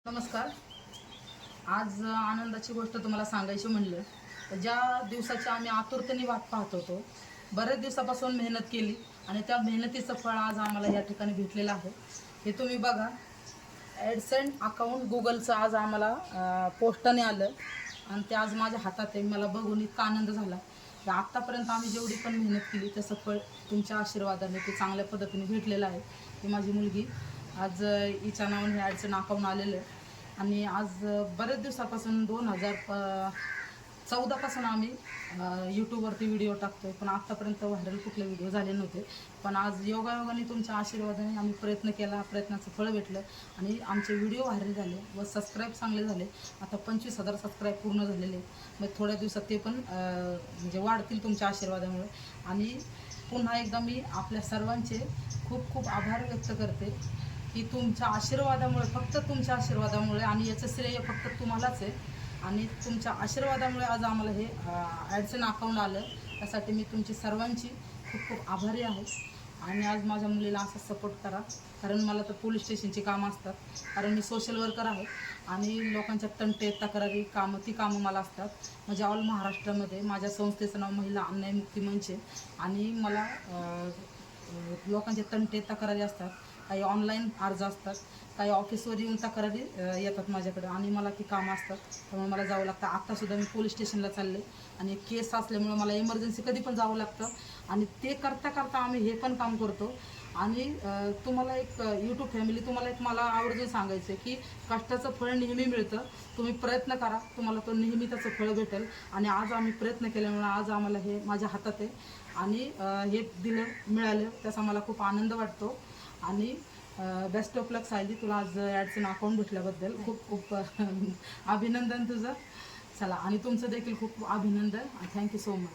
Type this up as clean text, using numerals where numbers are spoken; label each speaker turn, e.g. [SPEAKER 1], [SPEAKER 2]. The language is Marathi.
[SPEAKER 1] नमस्कार. आज आनंदाची गोष्ट तुम्हाला सांगायची म्हणलं तर ज्या दिवसाची आम्ही आतुरतेने वाट पाहत होतो, बऱ्याच दिवसापासून मेहनत केली आणि त्या मेहनतीचं फळ आज आम्हाला या ठिकाणी भेटलेलं आहे. हे तुम्ही बघा, ॲडसेंट अकाउंट गुगलचं आज आम्हाला पोस्टाने आलं आणि ते आज माझ्या हातात आहे. मला बघून इतका आनंद झाला की आत्तापर्यंत आम्ही जेवढी पण मेहनत केली त्याचं फळ तुमच्या आशीर्वादाने ते चांगल्या पद्धतीने भेटलेलं आहे. की माझी मुलगी आज हिच्या नावाने हे ॲडसेंट अकाउंट आलेलं आहे आणि आज बरेच दिवसापासून 2014पासून आम्ही यूट्यूबवरती व्हिडिओ टाकतो आहे, पण आत्तापर्यंत व्हायरल कुठले व्हिडिओ झाले नव्हते. पण आज योगायोगाने तुमच्या आशीर्वादाने आम्ही प्रयत्न केला, प्रयत्नाचं फळ भेटलं आणि आमचे व्हिडिओ व्हायरल झाले व सबस्क्राईब चांगले झाले. आता 25,000 सबस्क्राईब पूर्ण झालेले. मग थोड्या दिवसात ते पण म्हणजे वाढतील तुमच्या आशीर्वादामुळे. आणि पुन्हा एकदा मी आपल्या सर्वांचे खूप खूप आभार व्यक्त करते की तुमच्या आशीर्वादामुळे, फक्त तुमच्या आशीर्वादामुळे, आणि याचं श्रेय फक्त तुम्हालाच आहे. आणि तुमच्या आशीर्वादामुळे आज आम्हाला हे ॲडसेंट अकाउंट आलं. त्यासाठी मी तुमची सर्वांची खूप खूप आभारी आहे. आणि आज माझ्या मुलीला असं सपोर्ट करा, कारण मला तर पोलीस स्टेशनची कामं असतात, कारण मी सोशल वर्कर आहे आणि लोकांच्या तंटे तक्रारी ती कामं मला असतात. म्हणजे ऑल महाराष्ट्रामध्ये माझ्या संस्थेचं नाव महिला अन्याय मुक्ती मंच आहे आणि मला लोकांचे तंटे तक्रारी असतात, काही ऑनलाईन अर्ज असतात, काही ऑफिसवर येऊन तक्रारी येतात माझ्याकडे आणि मला ती कामं असतात. त्यामुळे मला जावं लागतं. आत्तासुद्धा मी पोलीस स्टेशनला चालले आणि केस असल्यामुळे मला इमर्जन्सी कधी पण जावं लागतं आणि ते करता करता आम्ही हे पण काम करतो. आणि तुम्हाला एक यूट्यूब फॅमिली, तुम्हाला एक मला आवर्जून सांगायचं आहे की कष्टाचं फळ नेहमी मिळतं. तुम्ही प्रयत्न करा, तुम्हाला तो नेहमी त्याचं फळ भेटेल. आणि आज आम्ही प्रयत्न केल्यामुळे आज आम्हाला हे माझ्या हातात आहे आणि हे मिळालं त्याचा मला खूप आनंद वाटतो. आणि बेस्ट ऑफ लक सायली, तुला आज ॲडसेंट अकाउंट भेटल्याबद्दल खूप खूप अभिनंदन तुझं. चला, आणि तुमचं देखील खूप खूप अभिनंदन. Thank you so much.